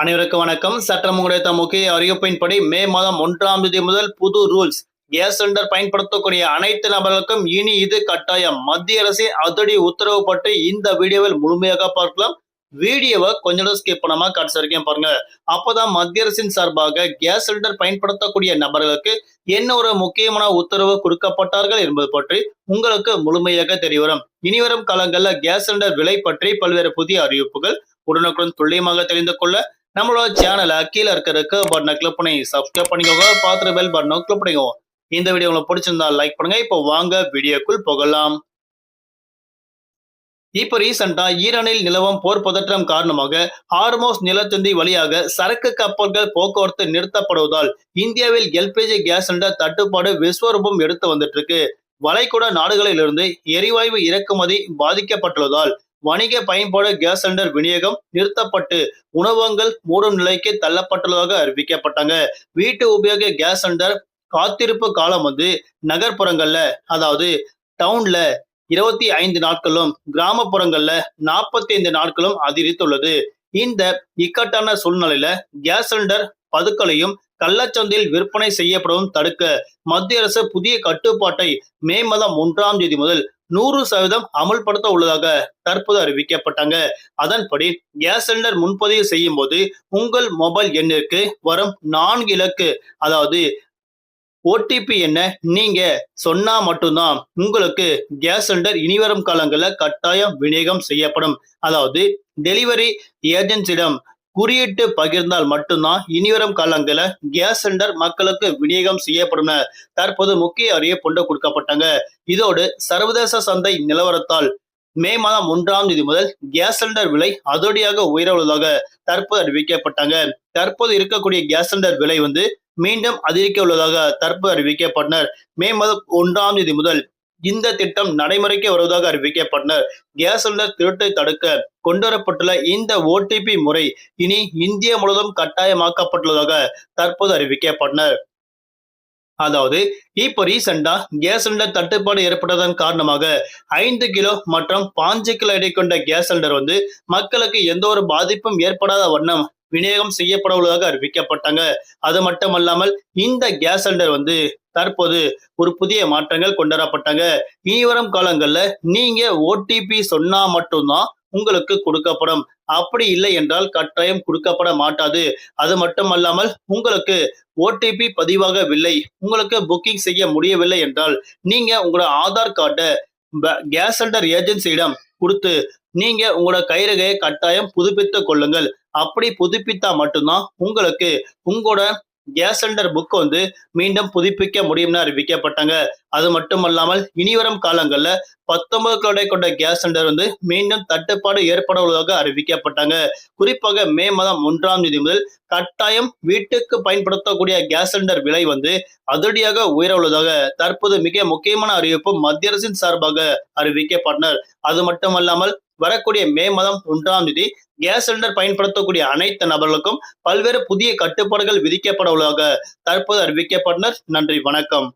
அனைவருக்கும் வணக்கம். சட்டம் கிடைத்த முக்கிய அறிவிப்பின்படி மே மாதம் 1ஆம் தேதி முதல் புது ரூல்ஸ். கேஸ் சிலிண்டர் பயன்படுத்தக்கூடிய அனைத்து நபர்களுக்கும் இனி இது கட்டாயம். மத்திய அரசின் அதிரடி உத்தரவு பற்றி இந்த வீடியோவில் முழுமையாக பார்க்கலாம். வீடியோவை கொஞ்சம் ஸ்கிப் பண்ணாம கடைசி வரைக்கும் பாருங்க. அப்பதான் மத்திய அரசின் சார்பாக கேஸ் சிலிண்டர் பயன்படுத்தக்கூடிய நபர்களுக்கு என்ன ஒரு முக்கியமான உத்தரவு கொடுக்கப்பட்டார்கள் என்பது பற்றி உங்களுக்கு முழுமையாக தெரிய வரும். இனிவரும் காலங்கள்ல கேஸ் சிலிண்டர் விலை பற்றி பல்வேறு புதிய அறிவிப்புகள் உடனுக்குடன் துல்லியமாக தெரிந்து கொள்ள நம்மளோட சேனலை கீழே இருக்கிறதுக்கு பட்டனை கிளிக் பண்ணி சப்ஸ்கிரைப் பண்ணிக்கோங்க. பார்த்துட்டு பெல் பட்டனை கிளிக் பண்ணிக்கோங்க. இந்த வீடியோ உங்களுக்கு பிடிச்சிருந்தா லைக் பண்ணுங்க. இப்போ வாங்க வீடியோக்குள் போகலாம். இப்ப ரீசெண்டா ஈரானில் நிலவும் போர் பதற்றம் காரணமாக ஹார்மோஸ் நிலத்தந்தி வழியாக சரக்கு கப்பல்கள் போக்குவரத்து நிறுத்தப்படுவதால் இந்தியாவில் எல்பிஜி கேஸ் சிலிண்டர் தட்டுப்பாடு விஸ்வரூபம் எடுத்து வந்துட்டு இருக்கு. வளைகுடா நாடுகளிலிருந்து எரிவாயு இறக்குமதி பாதிக்கப்பட்டுள்ளதால் வணிக பயன்பாடு கேஸ் சிலிண்டர் விநியோகம் நிறுத்தப்பட்டு உணவகங்கள் மூடும் நிலைக்கு தள்ளப்பட்டுள்ளதாக அறிவிக்கப்பட்டாங்க. வீட்டு உபயோக கேஸ் சிலிண்டர் காத்திருப்பு காலம் நகர்ப்புறங்கள்ல, அதாவது டவுன்ல 25 நாட்களும், கிராமப்புறங்கள்ல 45 நாட்களும் அதிகரித்துள்ளது. இந்த இக்கட்டான சூழ்நிலையில கேஸ் சிலிண்டர் பதுக்கலையும் கள்ளச்சந்தையில் விற்பனை செய்யப்படவும் தடுக்க மத்திய அரசு புதிய கட்டுப்பாட்டை மே மாதம் 1ஆம் தேதி முதல் 100% அமல்படுத்த உள்ளதாக தற்போது அறிவிக்கப்பட்டாங்க. அதன்படி கேஸ் சிலிண்டர் முன்பதிவு செய்யும் போது உங்கள் மொபைல் எண்ணிற்கு வரும் 4 இலக்கு, அதாவது ஓடிபி என்ன நீங்க சொன்னா மட்டும்தான் உங்களுக்கு கேஸ் சிலிண்டர் இனிவரும் காலங்களில் கட்டாயம் விநியோகம் செய்யப்படும். அதாவது டெலிவரி ஏஜென்சியிடம் குறியிட்டு பகிர்ந்தால் மட்டும்தான் இனிவரும் காலங்களில் கேஸ் சிலிண்டர் மக்களுக்கு விநியோகம் செய்யப்படும். தற்போது முக்கிய அறிவிப்பு கொடுக்கப்பட்டாங்க. இதோடு சர்வதேச சந்தை நிலவரத்தால் மே மாதம் 1ஆம் தேதி முதல் கேஸ் சிலிண்டர் விலை அதிரடியாக உயர உள்ளதாக தற்போது அறிவிக்கப்பட்டாங்க. தற்போது இருக்கக்கூடிய கேஸ் சிலிண்டர் விலை மீண்டும் அதிகரிக்க உள்ளதாக தற்போது அறிவிக்கப்பட்டனர். மே மாதம் 1ஆம் தேதி முதல் இந்த திட்டம் நடைமுறைக்கு வருவதாக அறிவிக்கப்பட்டனர். கேஸ் சிலிண்டர் திருட்டை தடுக்க கொண்டுவரப்பட்டுள்ள இந்த ஓடிபி முறை இனி இந்தியா முழுவதும் கட்டாயமாக்கப்பட்டுள்ளதாக தற்போது அறிவிக்கப்பட்டனர். அதாவது இப்ப ரீசெண்டா கேஸ் சிலிண்டர் தட்டுப்பாடு ஏற்பட்டதன் காரணமாக 5 கிலோ மற்றும் 5 கிலோ எடை கொண்ட கேஸ் சிலிண்டர் மக்களுக்கு எந்த ஒரு பாதிப்பும் ஏற்படாத வண்ணம் விநியோகம் செய்யப்பட உள்ளதாக அறிவிக்கப்பட்டாங்க. அது மட்டுமல்லாமல் இந்த கேஸ் சிலிண்டர் தற்போது ஒரு புதிய மாற்றங்கள் கொண்டுவரப்பட்டாங்க. இனிவரும் காலங்கள்ல நீங்க ஓடிபி சொன்னா மட்டும்தான் உங்களுக்கு கொடுக்கப்படும். அப்படி இல்லை என்றால் கட்டாயம் கொடுக்கப்பட மாட்டாது. அது மட்டுமல்லாமல் உங்களுக்கு ஓடிபி பதிவாகவில்லை, உங்களுக்கு புக்கிங் செய்ய முடியவில்லை என்றால் நீங்க உங்களோட ஆதார் கார்டை கேஸ் சிலிண்டர் ஏஜென்சியிடம் கொடுத்து நீங்க உங்களோட கைரகையை கட்டாயம் புதுப்பித்துக் கொள்ளுங்கள். அப்படி புதுப்பித்தா மட்டும்தான் உங்களுக்கு உங்களோட கேஸ் சிலிண்டர் புக் மீண்டும் புதுப்பிக்க முடியும்னு அறிவிக்கப்பட்டாங்க. அது மட்டுமல்லாமல் இனிவரும் காலங்கள்ல 19 கிலோ கொண்ட கேஸ் சிலிண்டர் மீண்டும் தட்டுப்பாடு ஏற்பட உள்ளதாக அறிவிக்கப்பட்டாங்க. குறிப்பாக மே மாதம் 1ஆம் தேதி முதல் கட்டாயம் வீட்டுக்கு பயன்படுத்தக்கூடிய கேஸ் சிலிண்டர் விலை அதிரடியாக உயர உள்ளதாக தற்போது மிக முக்கியமான அறிவிப்பு மத்திய அரசின் சார்பாக அறிவிக்கப்பட்டனர். அது மட்டுமல்லாமல் வரக்கூடிய மே மாதம் 1ஆம் தேதி கேஸ் சிலிண்டர் பயன்படுத்தக்கூடிய அனைத்து நபர்களுக்கும் பல்வேறு புதிய கட்டுப்பாடுகள் விதிக்கப்பட உள்ளதாக தற்போது அறிவிக்கப்பட்டனர். நன்றி, வணக்கம்.